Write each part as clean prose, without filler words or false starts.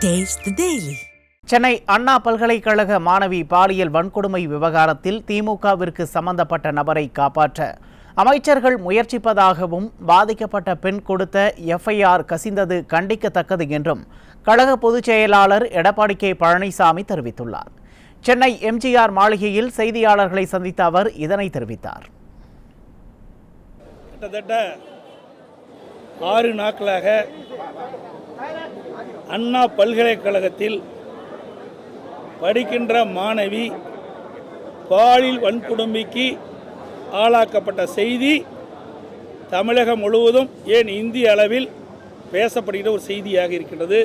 Taste the Daily. Chennai அண்ணா பல்கலைக்கழக மாணவி பாலியல் வன்கொடுமை விவகாரத்தில் திமுகவிற்கு சம்பந்தப்பட்ட நபரை காப்பாற்ற அமைச்சர்கள் முயற்சிப்பதாகவும் பாதிக்கப்பட்ட பெண் கொடுத்த எஃப்ஐஆர் கசிந்தது கண்டிக்கத்தக்கது என்றும் கழக பொதுச் செயலாளர் எடப்பாடி கே பழனிசாமி தெரிவித்துள்ளார். சென்னை எம்ஜிஆர் மாளிகையில் செய்தியாளர்களை சந்தித்த அவர் இதனை தெரிவித்தார். கிட்டத்தட்ட 6 நாட்களாக அண்ணா பல்கலைக்கழகத்தில் படிக்கின்ற மாணவி பாலியல் வன்கொடுமைக்கு ஆளாக்கப்பட்ட செய்தி தமிழகம் முழுவதும் ஏன் இந்திய அளவில் பேசப்படுகிற ஒரு செய்தியாக இருக்கின்றது.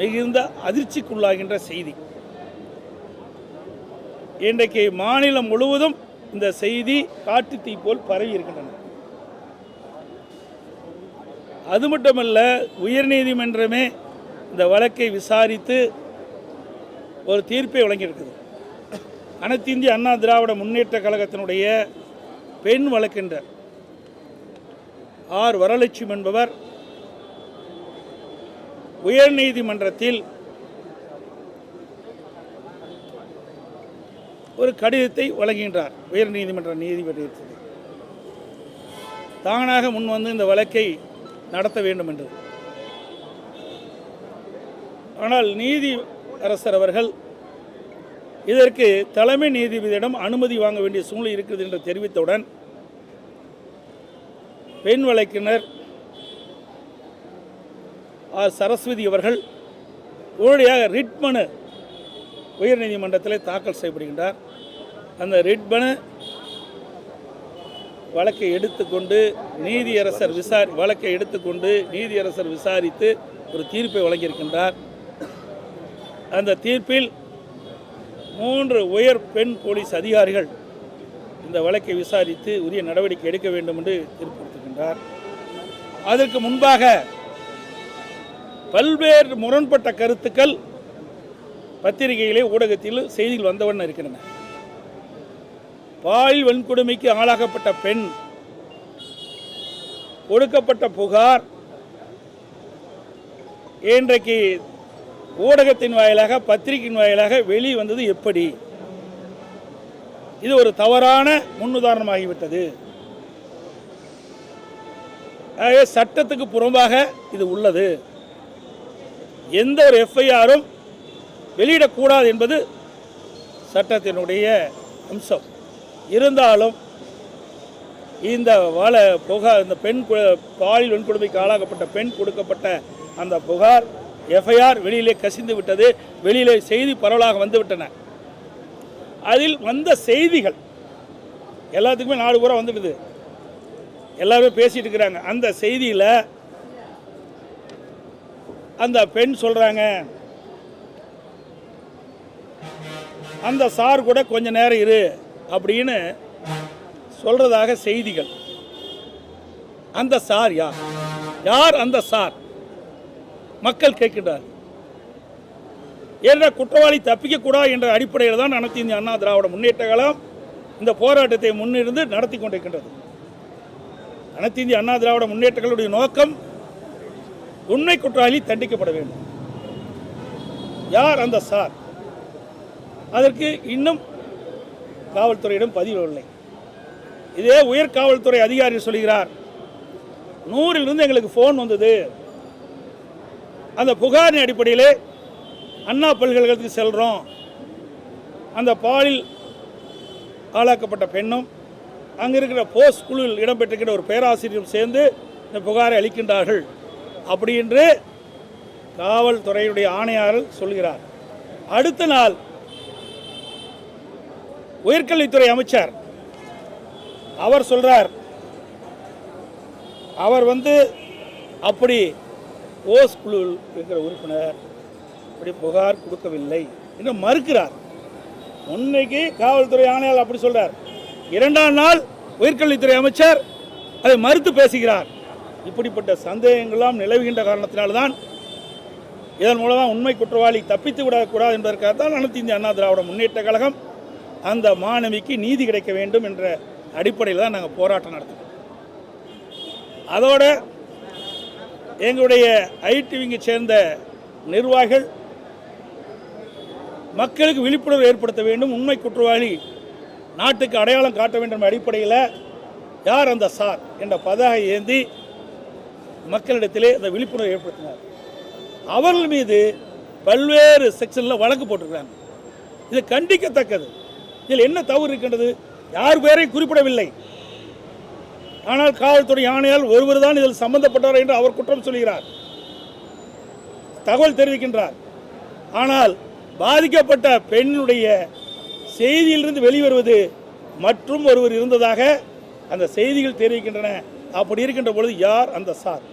மிகுந்த அதிர்ச்சிக்குள்ளாகின்ற செய்தி. இன்றைக்கு மாநிலம் முழுவதும் இந்த செய்தி காட்டுத்தீ போல் பரவி இருக்கின்றன. அது மட்டுமல்ல, உயர்நீதிமன்றமே இந்த வழக்கை விசாரித்து ஒரு தீர்ப்பை வழங்கியிருக்குது. அனைத்து இந்திய அண்ணா திராவிட முன்னேற்ற கழகத்தினுடைய பெண் வழக்கறிஞர் ஆர் வரலட்சுமி என்பவர் உயர்நீதிமன்றத்தில் ஒரு கடிதத்தை வழங்குகின்றார். உயர்நீதிமன்ற நீதிபதி தானாக முன்வந்து இந்த வழக்கை நடத்த வேண்டும் என்று. ஆனால் நீதி அரசர் அவர்கள் இதற்கு தலைமை நீதிபதியிடம் அனுமதி வாங்க வேண்டிய சூழ்நிலை இருக்கிறது என்று தெரிவித்தவுடன் பெண் வழக்கினர் ஆர் சரஸ்வதி அவர்கள் உடனடியாக ரிட் மனு உயர்நீதிமன்றத்தில் தாக்கல் செய்யப்படுகின்றார். அந்த ரிட் மனு வழக்கை எடுத்துக்கொண்டு நீதியரசர் விசாரித்து ஒரு தீர்ப்பை வழங்கியிருக்கின்றார். அந்த தீர்ப்பில் 3 உயர் பெண் போலீஸ் அதிகாரிகள் இந்த வழக்கை விசாரித்து உரிய நடவடிக்கை எடுக்க வேண்டும் என்று தீர்ப்பளித்திருக்கின்றார். அதற்கு முன்பாக பல்வேறு முரண்பட்ட கருத்துக்கள் பத்திரிகையிலே ஊடகத்தில் செய்திகள் வந்தவண்ணம் இருக்கின்றன. பாலியல் வன்கொடுமைக்கு ஆளாகப்பட்ட பெண் கொடுக்கப்பட்ட புகார் இன்றைக்கு ஊடகத்தின் வாயிலாக பத்திரிகையின் வாயிலாக வெளிவந்தது எப்படி? இது ஒரு தவறான முன்னுதாரணமாகிவிட்டது. சட்டத்துக்கு புறம்பாக இது உள்ளது. எந்த ஒரு எஃப்ஐஆரும் வெளியிடக்கூடாது என்பது சட்டத்தினுடைய அம்சம். இருந்தாலும் இந்த பெண் பாலியல் வன்கொடுமைக்கு ஆளாகப்பட்ட பெண் கொடுக்கப்பட்ட அந்த புகார் எஃப்ஐஆர் வெளியிலே கசிந்து விட்டது. வெளியிலே செய்தி பரவலாக வந்துவிட்டன. அதில் வந்த செய்திகள் எல்லாத்துக்குமே நாடு பூரா வந்துடுது. எல்லாருமே பேசிட்டு இருக்கிறாங்க. அந்த செய்தியில் அந்த பெண் சொல்றாங்க, அந்த சார் கூட கொஞ்ச நேரம் இரு அப்படின்னு சொல்றதாக செய்திகள். அந்த சார் யார் அந்த சார்? மக்கள் கேட்கின்றார். ஏன்னா குற்றவாளி தப்பிக்க கூடாது என்ற அடிப்படையில் தான் அனைத்து இந்திய அண்ணா திராவிட முன்னேற்ற கழகம் இந்த போராட்டத்தை முன்னிருந்து நடத்தி கொண்டிருக்கின்றது. அனைத்து இந்திய அண்ணா திராவிட முன்னேற்ற கழகத்துடைய நோக்கம் உண்மை குற்றவாளி தண்டிக்கப்பட வேண்டும். யார் அந்த சார்? அதற்கு இன்னும் காவல்துறையிடம் பதிவு இல்லை. இதே உயர் காவல்துறை அதிகாரி சொல்கிறார், 100 எங்களுக்கு ஃபோன் வந்தது. அந்த புகாரின் அடிப்படையிலே அண்ணா பல்கலைக்கழகத்துக்கு செல்கிறோம். அந்த பாலியல் ஆளாக்கப்பட்ட பெண்ணும் அங்கே இருக்கிற போஸ்ட் குழுவில் இடம்பெற்றிருக்கிற ஒரு பேராசிரியரும் சேர்ந்து இந்த புகாரை அளிக்கின்றார்கள் அப்படி என்று காவல்துறையுடைய ஆணையாளர் சொல்கிறார். அடுத்த நாள் உயர்கல்வித்துறை அமைச்சர் அவர் சொல்றார், அவர் அப்படி போஸ்ட் குழுவில் இருக்கிற உறுப்பினர் அப்படி புகார் கொடுக்கவில்லை என்று மறுக்கிறார். முன்னைக்கு காவல்துறை ஆணையாளர் அப்படி சொல்றார். 2ஆம் நாள் உயர்கல்வித்துறை அமைச்சர் அதை மறுத்து பேசுகிறார். இப்படிப்பட்ட சந்தேகங்கள்லாம் நிலவுகின்ற காரணத்தினால்தான் இதன் மூலமாக உண்மை குற்றவாளி தப்பித்து விடக்கூடாது என்பதற்காக தான் அனைத்து இந்திய அண்ணா திராவிட முன்னேற்ற கழகம் அந்த மாணவிக்கு நீதி கிடைக்க வேண்டும் என்ற அடிப்படையில் தான் நாங்கள் போராட்டம் நடத்துகிறோம். அதோட எங்களுடைய ஐடி விங்கை சேர்ந்த நிர்வாகிகள் மக்களுக்கு விழிப்புணர்வு ஏற்படுத்த வேண்டும். உண்மை குற்றவாளி நாட்டுக்கு அடையாளம் காட்ட வேண்டும் என்ற அடிப்படையில் யார் அந்த சார் என்ற பதாகை ஏந்தி மக்களிடத்திலே அந்த விழிப்புணர்வு ஏற்படுத்தினார். அவர்கள் மீது பல்வேறு செக்ஷனில் வழக்கு போட்டிருக்கிறாங்க. இது கண்டிக்கத்தக்கது. இதில் என்ன தவறு இருக்கின்றது? யார் பேரையும் குறிப்பிடவில்லை. ஆனால் காவல்துறை ஆணையாளர் ஒருவர் தான் இதில் சம்பந்தப்பட்டவர் என்று அவர் குற்றம் சொல்கிறார், தகவல் தெரிவிக்கின்றார். ஆனால் பாதிக்கப்பட்ட பெண்ணுடைய செய்தியிலிருந்து வெளிவருவது மற்றும் ஒருவர் இருந்ததாக அந்த செய்திகள் தெரிவிக்கின்றன. அப்படி இருக்கின்ற பொழுது யார் அந்த சார்,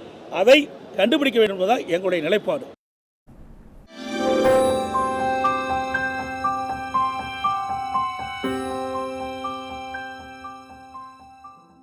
அதை கண்டுபிடிக்க வேண்டும் என்பதுதான் எங்களுடைய நிலைப்பாடு.